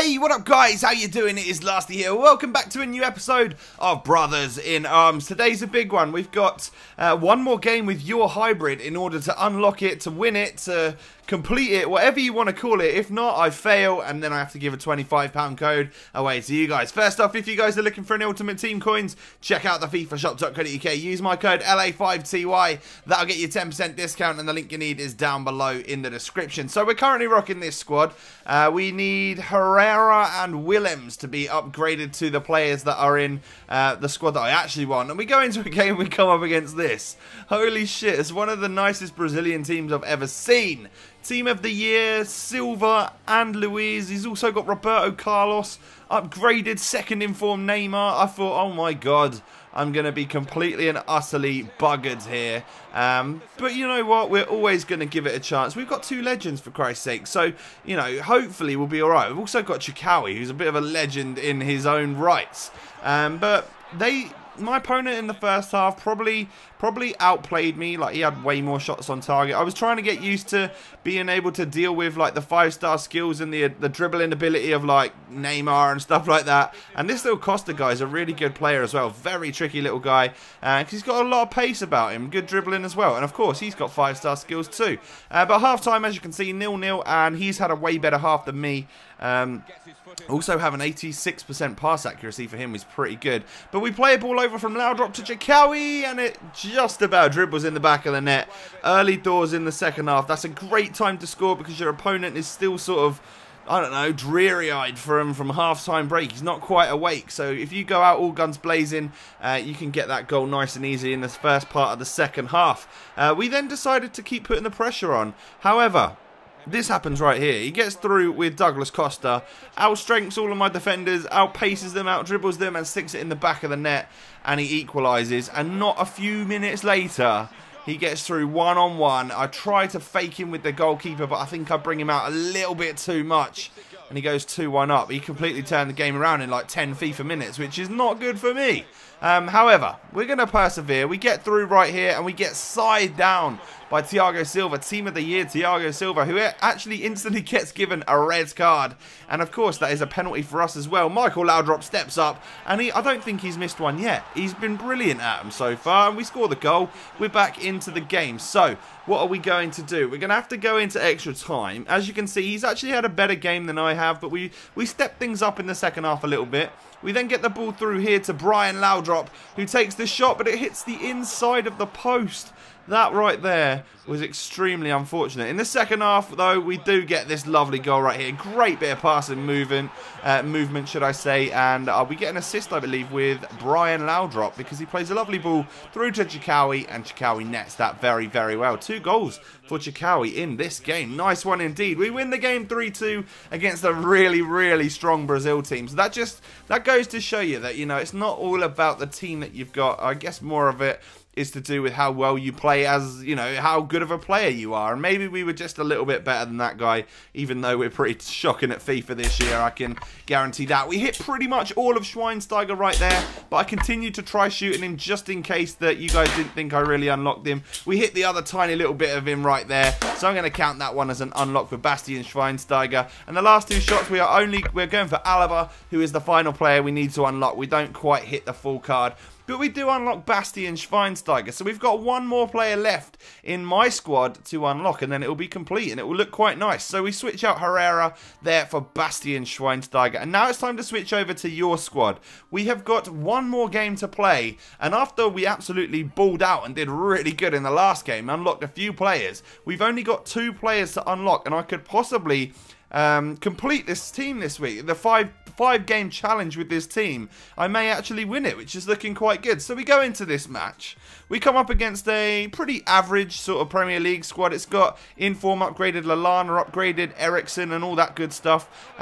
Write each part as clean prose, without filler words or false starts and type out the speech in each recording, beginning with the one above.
Hey, what up guys? How you doing? It is Lasty here. Welcome back to a new episode of Brothers in Arms. Today's a big one. We've got one more game with your hybrid in order to unlock it, to win it, to complete it, whatever you want to call it. If not, I fail, and then I have to give a £25 code away to you guys. First off, if you guys are looking for any Ultimate Team coins, check out the FIFAshop.co.uk. Use my code LA5TY. That'll get you 10% discount, and the link you need is down below in the description. So we're currently rocking this squad. We need Herrera and Willems to be upgraded to the players that are in the squad that I actually want. And we go into a game and we come up against this. Holy shit, it's one of the nicest Brazilian teams I've ever seen. Team of the Year, Silva and Luiz. He's also got Roberto Carlos, upgraded, second in form Neymar. I thought, oh my god, I'm going to be completely and utterly buggered here. But you know what? We're always going to give it a chance. We've got two legends, for Christ's sake. So, you know, hopefully we'll be alright. We've also got Chikawi, who's a bit of a legend in his own rights. But my opponent in the first half probably outplayed me. Like, he had way more shots on target. I was trying to get used to being able to deal with like the 5-star skills and the dribbling ability of like Neymar and stuff like that. And this little Costa guy is a really good player as well. Very tricky little guy, because he's got a lot of pace about him. Good dribbling as well. And of course he's got 5-star skills too. But half time, as you can see, 0-0, and he's had a way better half than me. Also have an 86% pass accuracy for him is pretty good. But we play a ball over from Laudrup to Chikawi, and it just about dribbles in the back of the net. Early doors in the second half. That's a great time to score because your opponent is still sort of, I don't know, dreary-eyed from half-time break. He's not quite awake. So if you go out all guns blazing, you can get that goal nice and easy in the first part of the second half. We then decided to keep putting the pressure on. However, this happens right here. He gets through with Douglas Costa, outstrengths all of my defenders, outpaces them, outdribbles them, and sticks it in the back of the net, and he equalises. And not a few minutes later, he gets through one-on-one. I try to fake him with the goalkeeper, but I think I bring him out a little bit too much, and he goes 2-1 up. He completely turned the game around in like 10 FIFA minutes, which is not good for me. However, we're going to persevere. We get through right here, and we get side down by Thiago Silva, Team of the Year Thiago Silva, who actually instantly gets given a red card. And of course, that is a penalty for us as well. Michael Laudrup steps up, and I don't think he's missed one yet. He's been brilliant at them so far, and we score the goal. We're back into the game. So, what are we going to do? We're going to have to go into extra time. As you can see, he's actually had a better game than I have, but we step things up in the second half a little bit. We then get the ball through here to Brian Laudrup, who takes the shot, but it hits the inside of the post. That right there was extremely unfortunate. In the second half, though, we do get this lovely goal right here. Great bit of passing movement, should I say. And we get an assist, I believe, with Brian Laudrup, because he plays a lovely ball through to Chikawi, and Chikawi nets that very, very well. 2 goals for Chikawi in this game. Nice one indeed. We win the game 3-2 against a really, really strong Brazil team. So that goes to show you that, you know, it's not all about the team that you've got. I guess more of it is to do with how well you play, as, you know, how good of a player you are. And maybe we were just a little bit better than that guy, even though we're pretty shocking at FIFA this year, I can guarantee that. We hit pretty much all of Schweinsteiger right there, but I continued to try shooting him just in case that you guys didn't think I really unlocked him. We hit the other tiny little bit of him right there, so I'm going to count that one as an unlock for Bastian Schweinsteiger. And the last 2 shots, we're going for Alaba, who is the final player we need to unlock. We don't quite hit the full card, but we do unlock Bastian Schweinsteiger. So we've got one more player left in my squad to unlock, and then it will be complete, and it will look quite nice. So we switch out Herrera there for Bastian Schweinsteiger. And now it's time to switch over to your squad. We have got one more game to play, and after we absolutely balled out and did really good in the last game, unlocked a few players, we've only got 2 players to unlock, and I could possibly complete this team this week. The five-game challenge with this team, I may actually win it, which is looking quite good. So we go into this match. We come up against a pretty average sort of Premier League squad. It's got in-form upgraded Lallana, upgraded Ericsson, and all that good stuff.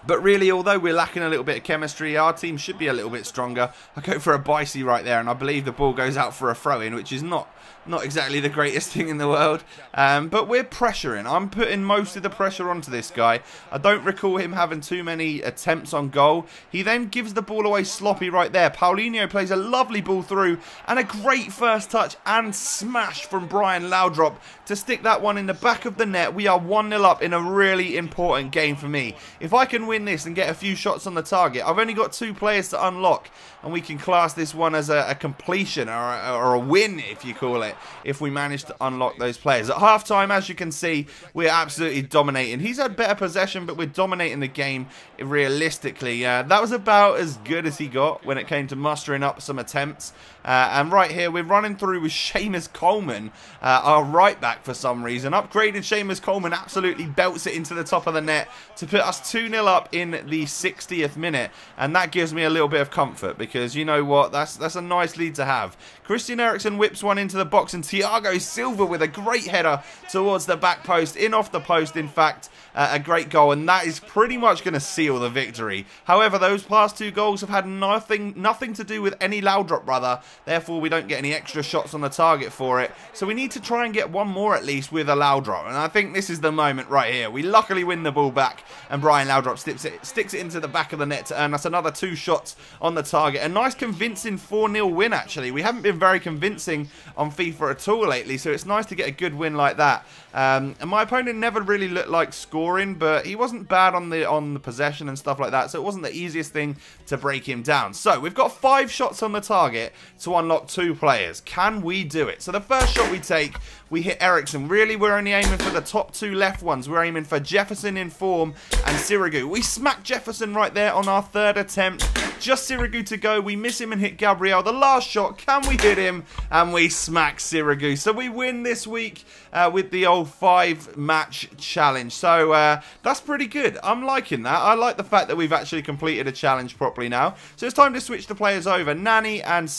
But really, although we're lacking a little bit of chemistry, our team should be a little bit stronger. I go for a Bicey right there, and I believe the ball goes out for a throw-in, which is not exactly the greatest thing in the world. But we're pressuring. I'm putting most of the pressure onto this guy. I don't recall him having too many attempts on goal. He then gives the ball away sloppy right there. Paulinho plays a lovely ball through, and a great first touch and smash from Brian Laudrup to stick that one in the back of the net. We are 1-0 up in a really important game for me. If I can win win this and get a few shots on the target. I've only got 2 players to unlock, and we can class this one as a completion or a win, if you call it, if we manage to unlock those players. At halftime, as you can see, we're absolutely dominating. He's had better possession, but we're dominating the game realistically. That was about as good as he got when it came to mustering up some attempts. And right here, we're running through with Seamus Coleman, our right back for some reason. Upgraded Seamus Coleman absolutely belts it into the top of the net to put us 2-0 up in the 60th minute. And that gives me a little bit of comfort because, you know what, that's a nice lead to have. Christian Eriksen whips one into the box, and Thiago Silva with a great header towards the back post, in off the post, in fact. A great goal, and that is pretty much going to seal the victory. However, those past 2 goals have had nothing to do with any Laudrup brother. Therefore, we don't get any extra shots on the target for it. So we need to try and get one more at least with a Laudrup. And I think this is the moment right here. We luckily win the ball back, and Brian Laudrup sticks it into the back of the net to earn us another 2 shots on the target. A nice convincing 4-0 win, actually. We haven't been very convincing on FIFA at all lately, so it's nice to get a good win like that. And my opponent never really looked like scoring, but he wasn't bad on the possession and stuff like that, so it wasn't the easiest thing to break him down. So we've got 5 shots on the target to unlock 2 players. Can we do it? So the first shot we take, we hit Eriksen. Really, we're only aiming for the top 2 left ones. We're aiming for Jefferson in form and Sirigu. We smack Jefferson right there on our 3rd attempt. Just Sirigu to go. We miss him and hit Gabriel. The last shot, can we hit him? And we smack Sirigu. So we win this week with the old 5-match challenge. So that's pretty good. I'm liking that. I like the fact that we've actually completed a challenge properly now. So it's time to switch the players over. Nani and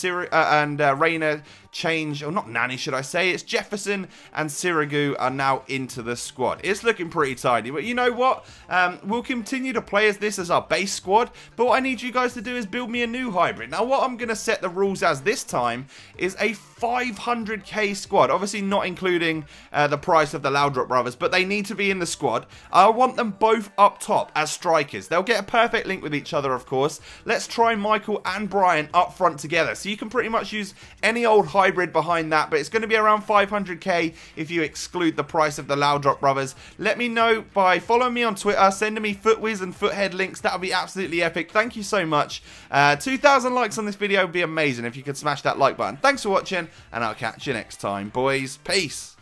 Reina change, or not Nani should I say, it's Jefferson and Sirigu are now into the squad. It's looking pretty tidy, but you know what, we'll continue to play as this as our base squad, but what I need you guys to do is build me a new hybrid. Now what I'm going to set the rules as this time is a 500k squad, obviously not including the price of the Laudrup brothers, but they need to be in the squad. I want them both up top as strikers. They'll get a perfect link with each other, of course. Let's try Michael and Brian up front together, so you can pretty much use any old hybrid behind that, but it's going to be around 500k if you exclude the price of the Laudrup brothers. Let me know by following me on Twitter, sending me Footwiz and Foothead links. That would be absolutely epic. Thank you so much. 2,000 likes on this video would be amazing if you could smash that like button. Thanks for watching, and I'll catch you next time, boys. Peace.